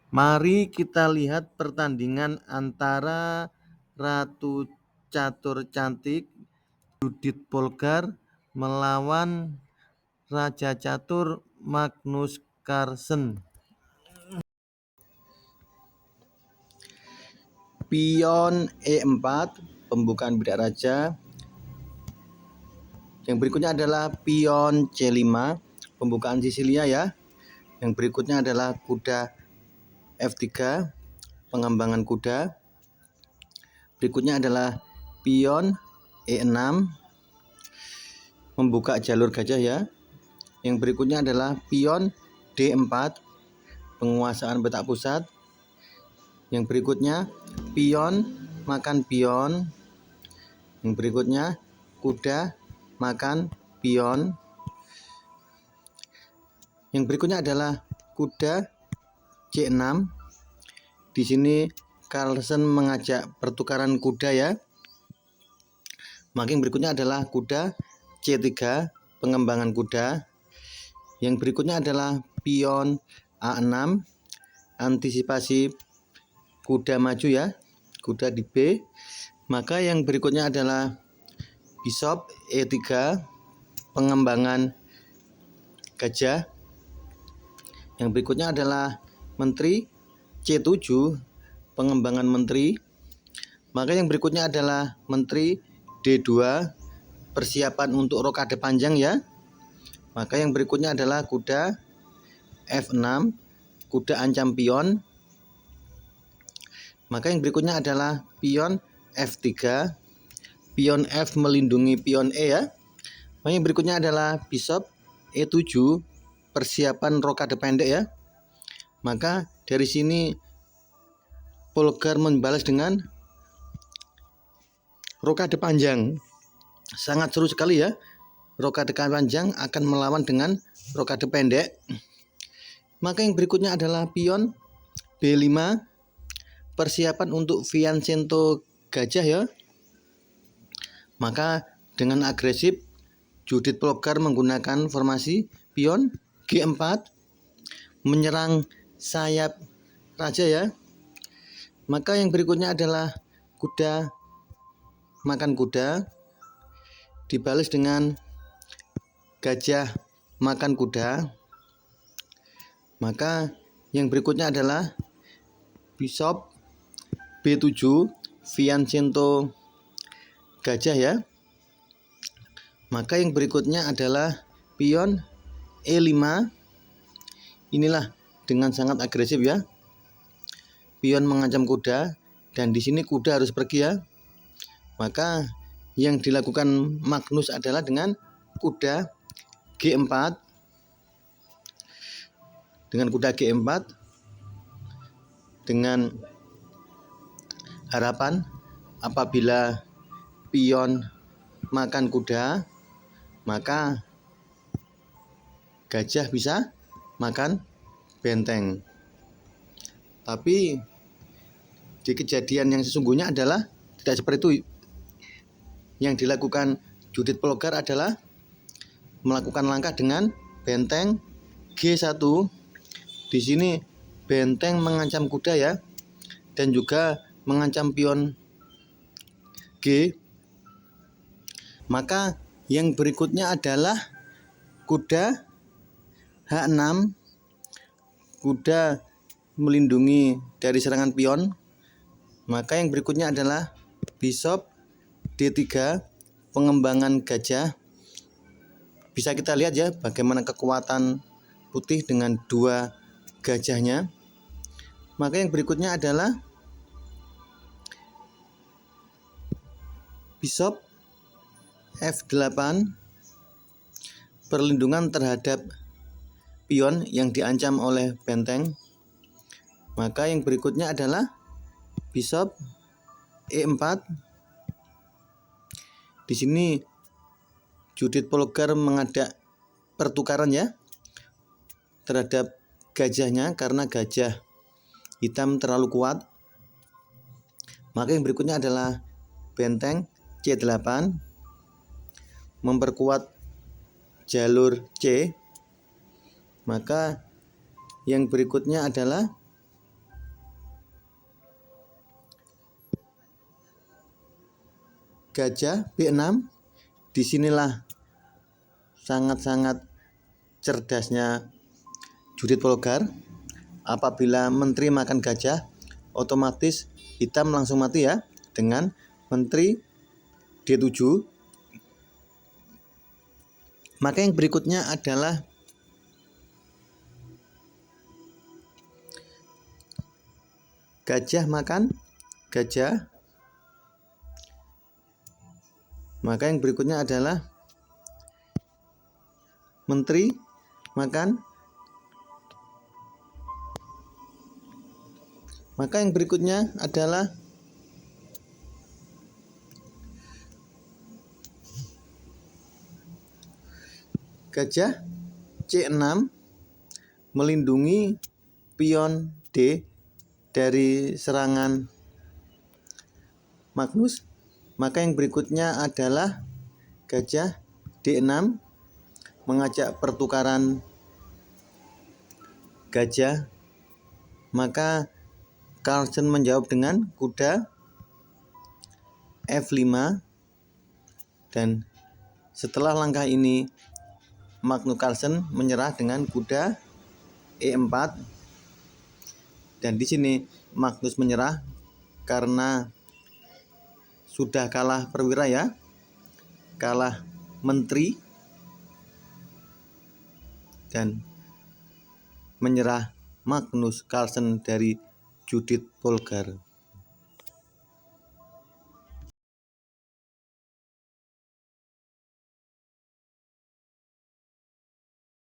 Mari kita lihat pertandingan antara Ratu Catur Cantik Judith Polgar melawan Raja Catur Magnus Carlsen. Pion E4, pembukaan bidak raja. Yang berikutnya adalah pion C5, pembukaan Sisilia ya. Yang berikutnya adalah kuda F3, pengembangan kuda. Berikutnya adalah pion E6, membuka jalur gajah ya. Yang berikutnya adalah pion D4, penguasaan petak pusat. Yang berikutnya pion makan pion. Yang berikutnya kuda makan pion. Yang berikutnya adalah kuda C6. Di sini Carlsen mengajak pertukaran kuda ya. Maka yang berikutnya adalah kuda C3, pengembangan kuda. Yang berikutnya adalah pion A6, antisipasi kuda maju ya, kuda di B. Maka yang berikutnya adalah bishop E3, pengembangan gajah. Yang berikutnya adalah menteri C7, pengembangan menteri. Maka yang berikutnya adalah menteri D2, persiapan untuk rokade panjang ya. Maka yang berikutnya adalah kuda F6, kuda ancam pion. Maka yang berikutnya adalah pion F3, pion F melindungi pion E ya. Maka yang berikutnya adalah bishop E7, persiapan rokade pendek ya. Maka dari sini Polgar membalas dengan rokade panjang. Sangat seru sekali ya. Rokade panjang akan melawan dengan rokade pendek. Maka yang berikutnya adalah pion B5, persiapan untuk Vincento gajah ya. Maka dengan agresif Judith Polgar menggunakan formasi pion G4, menyerang sayap raja ya. Maka yang berikutnya adalah kuda makan kuda, dibalas dengan gajah makan kuda. Maka yang berikutnya adalah bishop B7, Vincento gajah ya. Maka yang berikutnya adalah pion E5. Inilah dengan sangat agresif ya. Pion mengancam kuda dan di sini kuda harus pergi ya. Maka yang dilakukan Magnus adalah dengan kuda G4. Dengan kuda G4 dengan harapan apabila pion makan kuda, maka gajah bisa makan benteng. Tapi di kejadian yang sesungguhnya adalah tidak seperti itu. Yang dilakukan Judith Polgar adalah melakukan langkah dengan benteng G1. Di sini benteng mengancam kuda ya, dan juga mengancam pion G. Maka yang berikutnya adalah kuda H6, kuda melindungi dari serangan pion. Maka yang berikutnya adalah bishop D3, pengembangan gajah. Bisa kita lihat ya bagaimana kekuatan putih dengan dua gajahnya. Maka yang berikutnya adalah bishop F8, perlindungan terhadap pion yang diancam oleh benteng. Maka yang berikutnya adalah bishop E4. Di sini Judith Polgar mengajak pertukaran ya terhadap gajahnya karena gajah hitam terlalu kuat. Maka yang berikutnya adalah benteng C8, memperkuat jalur C. Maka yang berikutnya adalah gajah B6. Disinilah sangat-sangat cerdasnya Judith Polgar. Apabila menteri makan gajah, otomatis hitam langsung mati ya, dengan menteri D7. Maka yang berikutnya adalah gajah makan gajah. Maka yang berikutnya adalah menteri makan. Maka yang berikutnya adalah gajah C6 melindungi pion D dari serangan Magnus. Maka yang berikutnya adalah gajah D6 mengajak pertukaran gajah. Maka Carlsen menjawab dengan kuda F5, dan setelah langkah ini Magnus Carlsen menyerah dengan kuda E4, dan di sini Magnus menyerah karena sudah kalah perwira ya, kalah menteri, dan menyerah Magnus Carlsen dari Judith Polgar.